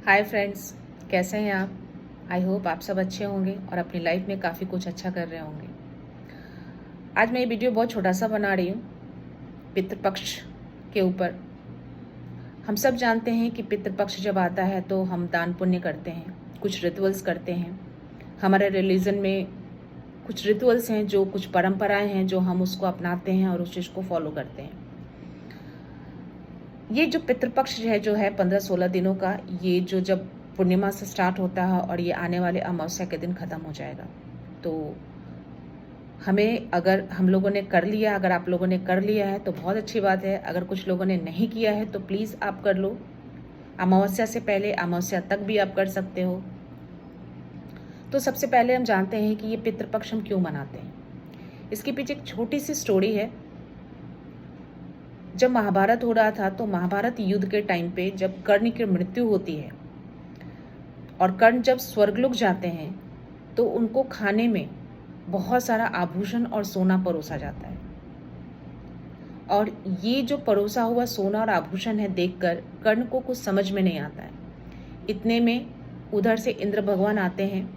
Hi friends, कैसे हैं आप? आई होप आप सब अच्छे होंगे और अपनी लाइफ में काफ़ी कुछ अच्छा कर रहे होंगे। आज मैं ये वीडियो बहुत छोटा सा बना रही हूँ पितृपक्ष के ऊपर। हम सब जानते हैं कि पितृपक्ष जब आता है तो हम दान पुण्य करते हैं, कुछ रिचुअल्स करते हैं। हमारे रिलीजन में कुछ रिचुअल्स हैं, जो कुछ परंपराएं हैं जो हम उसको अपनाते हैं और उस चीज़ को फॉलो करते हैं। ये जो पितृपक्ष है जो है 15-16 दिनों का, ये जो जब पूर्णिमा से स्टार्ट होता है और ये आने वाले अमावस्या के दिन ख़त्म हो जाएगा। तो हमें, अगर हम लोगों ने कर लिया, अगर आप लोगों ने कर लिया है तो बहुत अच्छी बात है। अगर कुछ लोगों ने नहीं किया है तो प्लीज़ आप कर लो। अमावस्या से पहले, अमावस्या तक भी आप कर सकते हो। तो सबसे पहले हम जानते हैं कि ये पितृपक्ष हम क्यों मनाते हैं। इसके पीछे एक छोटी सी स्टोरी है। जब महाभारत हो रहा था तो महाभारत युद्ध के टाइम पे जब कर्ण की मृत्यु होती है और कर्ण जब स्वर्गलोक जाते हैं तो उनको खाने में बहुत सारा आभूषण और सोना परोसा जाता है। और ये जो परोसा हुआ सोना और आभूषण है देखकर कर्ण को कुछ समझ में नहीं आता है। इतने में उधर से इंद्र भगवान आते हैं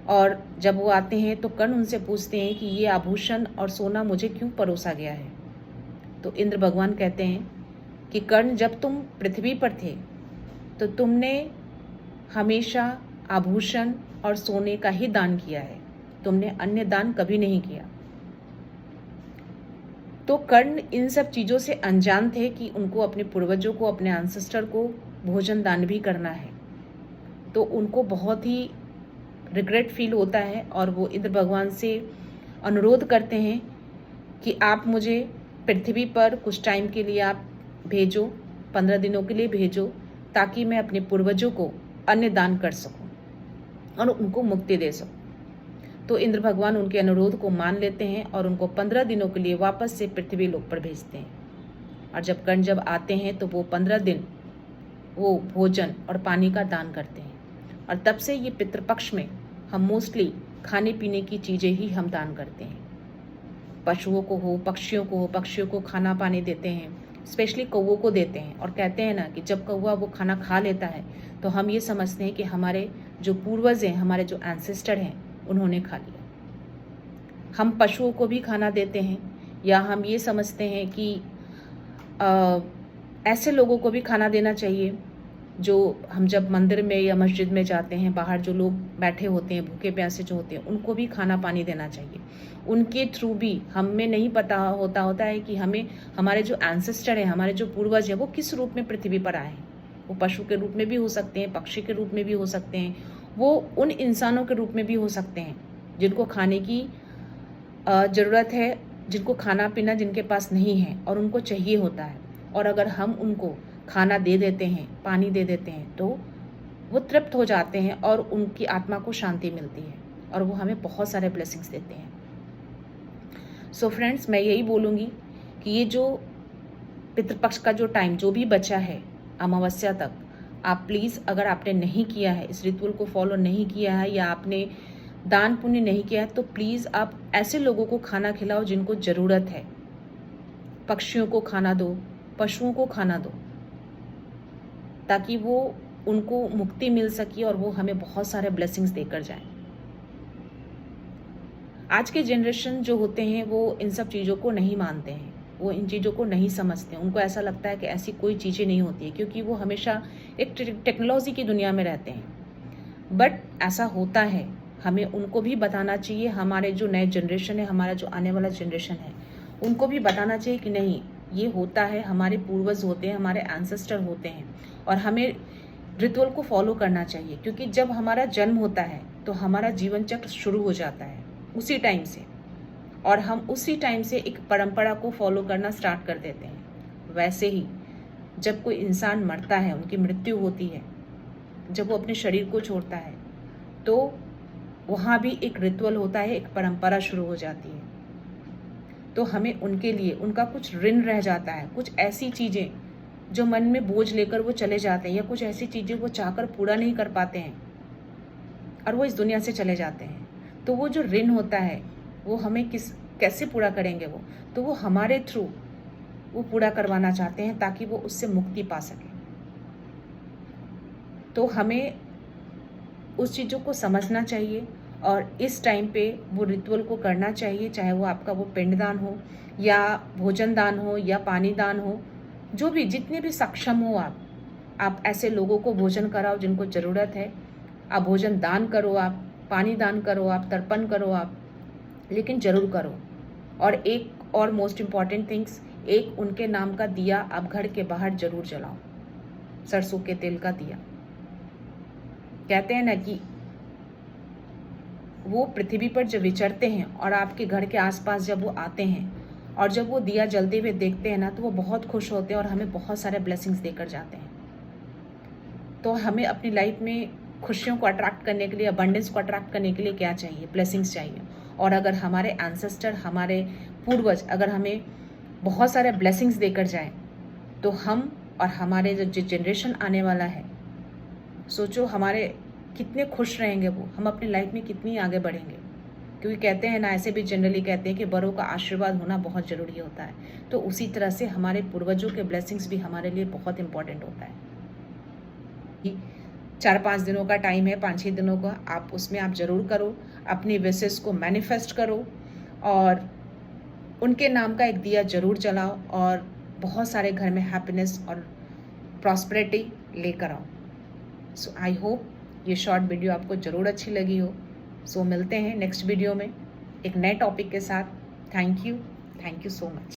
और जब वो आते हैं तो कर्ण उनसे पूछते हैं कि ये आभूषण और सोना मुझे क्यों परोसा गया है। तो इंद्र भगवान कहते हैं कि कर्ण, जब तुम पृथ्वी पर थे तो तुमने हमेशा आभूषण और सोने का ही दान किया है, तुमने अन्य दान कभी नहीं किया। तो कर्ण इन सब चीज़ों से अनजान थे कि उनको अपने पूर्वजों को, अपने एंसेस्टर को भोजन दान भी करना है। तो उनको बहुत ही रिग्रेट फील होता है और वो इंद्र भगवान से अनुरोध करते हैं कि आप मुझे पृथ्वी पर कुछ टाइम के लिए आप भेजो, 15 दिनों के लिए भेजो, ताकि मैं अपने पूर्वजों को अन्न दान कर सकूं और उनको मुक्ति दे सकूं। तो इंद्र भगवान उनके अनुरोध को मान लेते हैं और उनको 15 दिनों के लिए वापस से पृथ्वी लोक पर भेजते हैं। और जब कर्ण जब आते हैं तो वो 15 दिन वो भोजन और पानी का दान करते हैं। और तब से ये पितृपक्ष में हम मोस्टली खाने पीने की चीज़ें ही हम दान करते हैं। पशुओं को हो, पक्षियों को हो, पक्षियों को खाना पानी देते हैं, स्पेशली कौवों को देते हैं। और कहते हैं ना कि जब कौवा वो खाना खा लेता है तो हम ये समझते हैं कि हमारे जो पूर्वज हैं, हमारे जो एंसेस्टर हैं, उन्होंने खा लिया। हम पशुओं को भी खाना देते हैं, या हम ये समझते हैं कि ऐसे लोगों को भी खाना देना चाहिए जो हम जब मंदिर में या मस्जिद में जाते हैं, बाहर जो लोग बैठे होते हैं, भूखे प्यासे जो होते हैं, उनको भी खाना पानी देना चाहिए। उनके थ्रू भी हमें नहीं पता होता है कि हमें, हमारे जो एंसेस्टर हैं, हमारे जो पूर्वज हैं, वो किस रूप में पृथ्वी पर आए हैं। वो पशु के रूप में भी हो सकते हैं, पक्षी के रूप में भी हो सकते हैं, वो उन इंसानों के रूप में भी हो सकते हैं जिनको खाने की ज़रूरत है, जिनको खाना पीना जिनके पास नहीं है और उनको चाहिए होता है। और अगर हम उनको खाना दे देते हैं, पानी दे देते हैं, तो वो तृप्त हो जाते हैं और उनकी आत्मा को शांति मिलती है और वो हमें बहुत सारे ब्लेसिंग्स देते हैं। सो फ्रेंड्स, मैं यही बोलूँगी कि ये जो पितृपक्ष का जो टाइम जो भी बचा है अमावस्या तक, आप प्लीज़, अगर आपने नहीं किया है, इस रिचुअल को फॉलो नहीं किया है, या आपने दान पुण्य नहीं किया है, तो प्लीज़ आप ऐसे लोगों को खाना खिलाओ जिनको ज़रूरत है। पक्षियों को खाना दो, पशुओं को खाना दो, ताकि वो, उनको मुक्ति मिल सके और वो हमें बहुत सारे ब्लेसिंग्स देकर जाएं। आज के जनरेशन जो होते हैं वो इन सब चीज़ों को नहीं मानते हैं, वो इन चीज़ों को नहीं समझते हैं। उनको ऐसा लगता है कि ऐसी कोई चीज़ें नहीं होती है, क्योंकि वो हमेशा एक टेक्नोलॉजी की दुनिया में रहते हैं। बट ऐसा होता है, हमें उनको भी बताना चाहिए। हमारे जो नए जनरेशन है, हमारा जो आने वाला जनरेशन है, उनको भी बताना चाहिए कि नहीं, ये होता है, हमारे पूर्वज होते हैं, हमारे एंसेस्टर होते हैं और हमें रिचुअल को फॉलो करना चाहिए। क्योंकि जब हमारा जन्म होता है तो हमारा जीवन चक्र शुरू हो जाता है उसी टाइम से, और हम उसी टाइम से एक परंपरा को फॉलो करना स्टार्ट कर देते हैं। वैसे ही जब कोई इंसान मरता है, उनकी मृत्यु होती है, जब वो अपने शरीर को छोड़ता है, तो वहाँ भी एक रिचुअल होता है, एक परंपरा शुरू हो जाती है। तो हमें उनके लिए, उनका कुछ ऋण रह जाता है, कुछ ऐसी चीज़ें जो मन में बोझ लेकर वो चले जाते हैं, या कुछ ऐसी चीज़ें वो चाहकर पूरा नहीं कर पाते हैं और वो इस दुनिया से चले जाते हैं। तो वो जो ऋण होता है वो हमें कैसे पूरा करेंगे वो, तो वो हमारे थ्रू वो पूरा करवाना चाहते हैं ताकि वो उससे मुक्ति पा सकें। तो हमें उस चीज़ों को समझना चाहिए और इस टाइम पे वो रिचुअल को करना चाहिए, चाहे वो आपका वो पिंडदान हो या भोजन दान हो या पानी दान हो, जो भी जितने भी सक्षम हो आप ऐसे लोगों को भोजन कराओ जिनको ज़रूरत है। आप भोजन दान करो, आप पानी दान करो, आप तर्पण करो, आप लेकिन ज़रूर करो। और एक और मोस्ट इम्पॉर्टेंट थिंग्स, एक उनके नाम का दिया आप घर के बाहर ज़रूर जलाओ, सरसों के तेल का दिया। कहते हैं ना कि वो पृथ्वी पर जब विचरते हैं और आपके घर के आसपास जब वो आते हैं और जब वो दिया जलते हुए देखते हैं ना, तो वो बहुत खुश होते हैं और हमें बहुत सारे ब्लेसिंग्स देकर जाते हैं। तो हमें अपनी लाइफ में खुशियों को अट्रैक्ट करने के लिए, अबंडेंस को अट्रैक्ट करने के लिए क्या चाहिए? ब्लेसिंग्स चाहिए। और अगर हमारे एंसेस्टर, हमारे पूर्वज अगर हमें बहुत सारे ब्लेसिंग्स देकर जाएं, तो हम और हमारे जो जनरेशन आने वाला है, सोचो हमारे कितने खुश रहेंगे वो, हम अपनी लाइफ में कितनी आगे बढ़ेंगे। क्योंकि कहते हैं ना, ऐसे भी जनरली कहते हैं कि बड़ों का आशीर्वाद होना बहुत ज़रूरी होता है। तो उसी तरह से हमारे पूर्वजों के ब्लेसिंग्स भी हमारे लिए बहुत इंपॉर्टेंट होता है। 4-5 दिनों का टाइम है, 5-6 दिनों का, आप उसमें आप ज़रूर करो, अपनी विशेस को मैनिफेस्ट करो और उनके नाम का एक दिया ज़रूर जलाओ और बहुत सारे घर में हैप्पीनेस और प्रॉस्पेरिटी लेकर आओ। सो आई होप ये शॉर्ट वीडियो आपको ज़रूर अच्छी लगी हो। सो मिलते हैं नेक्स्ट वीडियो में एक नए टॉपिक के साथ। Thank you so much.